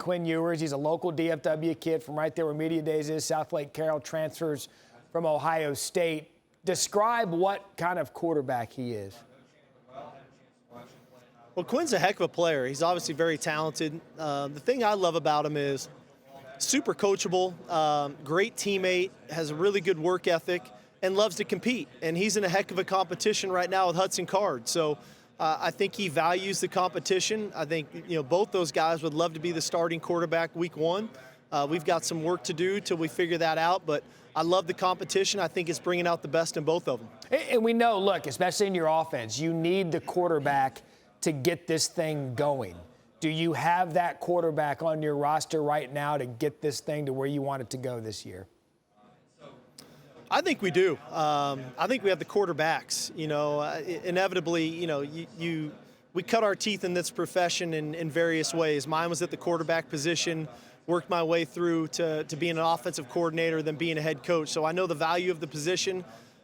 Quinn Ewers. He's a local DFW kid from right there where Media Days is. South Lake Carroll transfers from Ohio State. Describe what kind of quarterback he is. Well, Quinn's a heck of a player. He's obviously very talented. The thing I love about him is super coachable, great teammate, has a really good work ethic, and loves to compete. And he's in a heck of a competition right now with Hudson Card. So I think he values the competition. I think both those guys would love to be the starting quarterback week one. We've got some work to do till we figure that out, but I love the competition. I think it's bringing out the best in both of them. And we know, look, especially in your offense, you need the quarterback to get this thing going. Do you have that quarterback on your roster right now to get this thing to where you want it to go this year? I think we do. I think we have the quarterbacks. Inevitably, we cut our teeth in this profession in various ways. Mine was at the quarterback position, worked my way through to being an offensive coordinator, then being a head coach. So I know the value of the position.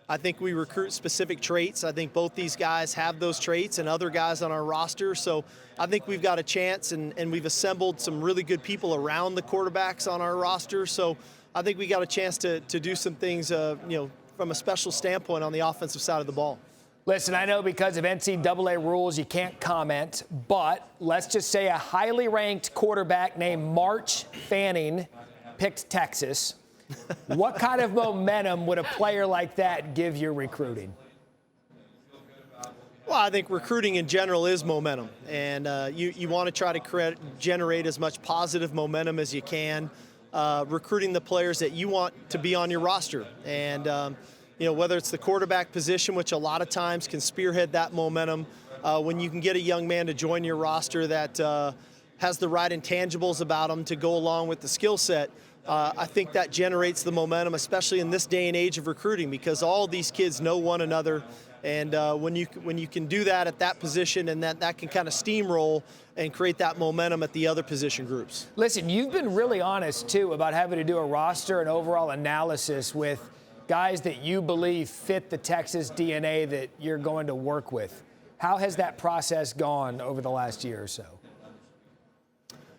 I think we recruit specific traits. I think both these guys have those traits and other guys on our roster. So I think we've got a chance, and we've assembled some really good people around the quarterbacks on our roster. So I think we got a chance to do some things, from a special standpoint on the offensive side of the ball. Listen, I know because of NCAA rules you can't comment, but let's just say a highly ranked quarterback named March Fanning picked Texas. What kind of momentum would a player like that give your recruiting? Well, I think recruiting in general is momentum, and you want to try to generate as much positive momentum as you can, recruiting the players that you want to be on your roster. And, whether it's the quarterback position, which a lot of times can spearhead that momentum, when you can get a young man to join your roster that has the right intangibles about him to go along with the skill set, I think that generates the momentum, especially in this day and age of recruiting, because all these kids know one another. And when you can do that at that position, and that can kind of steamroll and create that momentum at the other position groups. Listen, you've been really honest, too, about having to do a roster and overall analysis with guys that you believe fit the Texas DNA that you're going to work with. How has that process gone over the last year or so?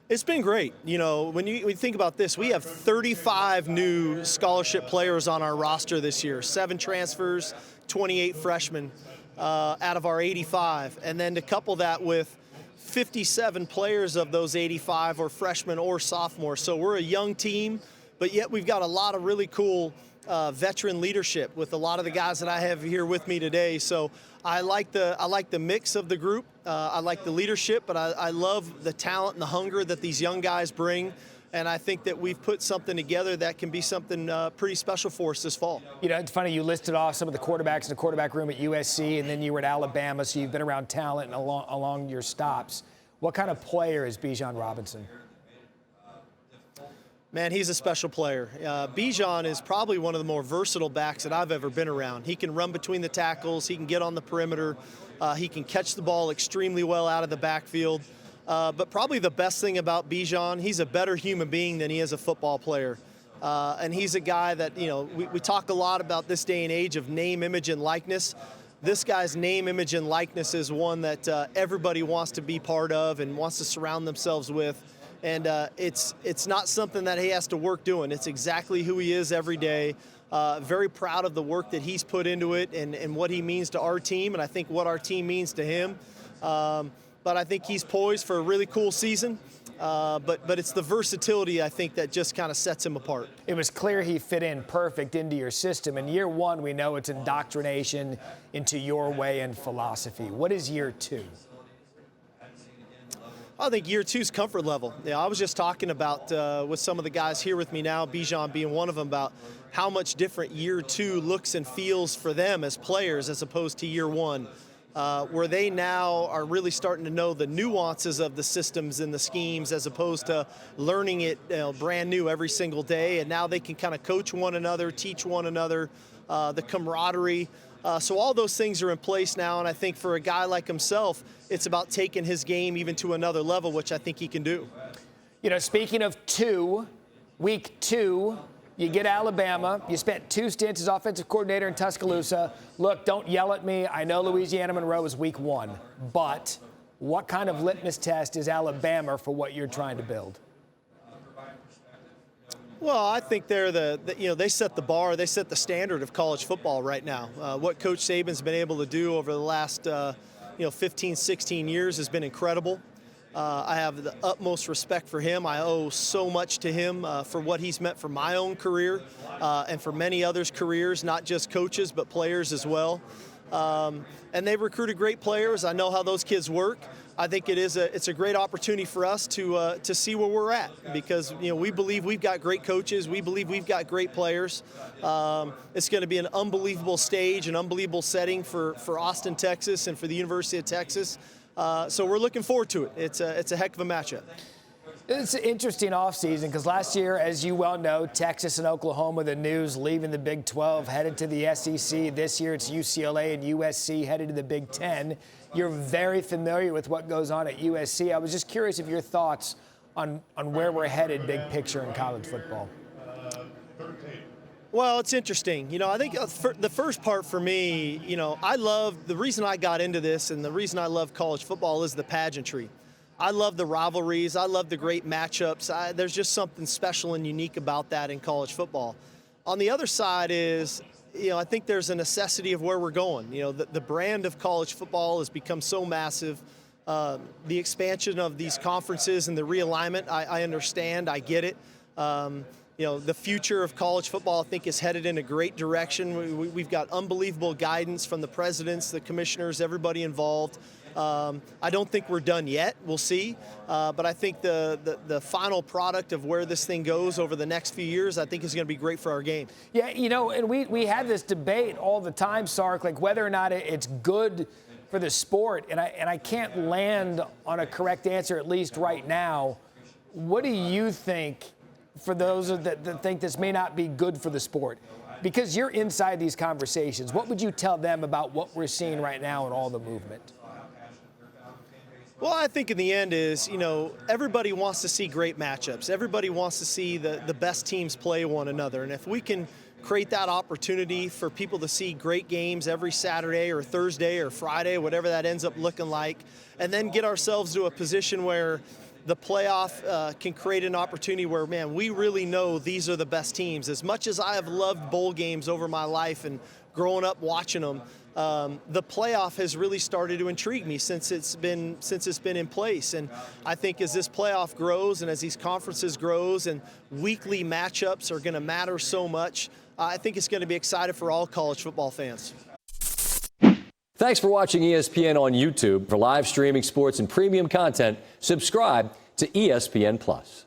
It's been great. When you think about this, we have 35 new scholarship players on our roster this year, 7 transfers, 28 freshmen out of our 85. And then to couple that with 57 players of those 85 are freshmen or sophomores. So we're a young team, but yet we've got a lot of really cool veteran leadership with a lot of the guys that I have here with me today. So I like the mix of the group. I like the leadership, but I love the talent and the hunger that these young guys bring. And I think that we've put something together that can be something pretty special for us this fall. It's funny, you listed off some of the quarterbacks in the quarterback room at USC, and then you were at Alabama, so you've been around talent along your stops. What kind of player is Bijan Robinson? Man, he's a special player. Bijan is probably one of the more versatile backs that I've ever been around. He can run between the tackles. He can get on the perimeter. He can catch the ball extremely well out of the backfield. But probably the best thing about Bijan, he's a better human being than he is a football player. And he's a guy that, we talk a lot about this day and age of name, image, and likeness. This guy's name, image, and likeness is one that everybody wants to be part of and wants to surround themselves with. And it's not something that he has to work doing. It's exactly who he is every day. Very proud of the work that he's put into it and what he means to our team, and I think what our team means to him. But I think he's poised for a really cool season. But it's the versatility, I think, that just kind of sets him apart. It was clear he fit in perfect into your system. In year one, we know it's indoctrination into your way and philosophy. What is year two? I think year two's comfort level. I was just talking about with some of the guys here with me now, Bijan being one of them, about how much different year two looks and feels for them as players as opposed to year one, where they now are really starting to know the nuances of the systems and the schemes as opposed to learning it brand new every single day. And now they can kind of coach one another, teach one another, the camaraderie. So all those things are in place now, and I think for a guy like himself, it's about taking his game even to another level, which I think he can do. Speaking of week 2, you get Alabama. You spent 2 stints as offensive coordinator in Tuscaloosa. Look, don't yell at me. I know Louisiana Monroe is week 1, but what kind of litmus test is Alabama for what you're trying to build? Well, I think they're they set the bar, they set the standard of college football right now. What Coach Saban's been able to do over the last 15, 16 years has been incredible. I have the utmost respect for him. I owe so much to him for what he's meant for my own career and for many others' careers, not just coaches but players as well. And they've recruited great players. I know how those kids work. I think it's a great opportunity for us to see where we're at, because we believe we've got great coaches. We believe we've got great players. It's going to be an unbelievable stage, an unbelievable setting for Austin, Texas, and for the University of Texas. So we're looking forward to it. It's a heck of a matchup. It's an interesting offseason because last year, as you well know, Texas and Oklahoma, the news, leaving the Big 12, headed to the SEC. This year it's UCLA and USC headed to the Big 10. You're very familiar with what goes on at USC. I was just curious of your thoughts on where we're headed, big picture in college football. Well, it's interesting. I think the first part for me, the reason I got into this and the reason I love college football is the pageantry. I love the rivalries. I love the great matchups. There's just something special and unique about that in college football. On the other side is, I think there's a necessity of where we're going. The brand of college football has become so massive. The expansion of these conferences and the realignment, I understand. I get it. The future of college football, I think, is headed in a great direction. We've got unbelievable guidance from the presidents, the commissioners, everybody involved. I don't think we're done yet. We'll see. But I think the final product of where this thing goes over the next few years, I think is going to be great for our game. Yeah, and we have this debate all the time, Sark, like whether or not it's good for the sport. And I can't land on a correct answer, at least right now. What do you think for those that think this may not be good for the sport? Because you're inside these conversations, what would you tell them about what we're seeing right now and all the movement? Well, I think in the end is, everybody wants to see great matchups. Everybody wants to see the best teams play one another. And if we can create that opportunity for people to see great games every Saturday or Thursday or Friday, whatever that ends up looking like, and then get ourselves to a position where the playoff can create an opportunity where, man, we really know these are the best teams. As much as I have loved bowl games over my life and growing up watching them, the playoff has really started to intrigue me since it's been in place. And I think as this playoff grows and as these conferences grows and weekly matchups are going to matter so much, I think it's going to be exciting for all college football fans. Thanks for watching ESPN on YouTube. For live streaming sports and premium content, subscribe to ESPN+.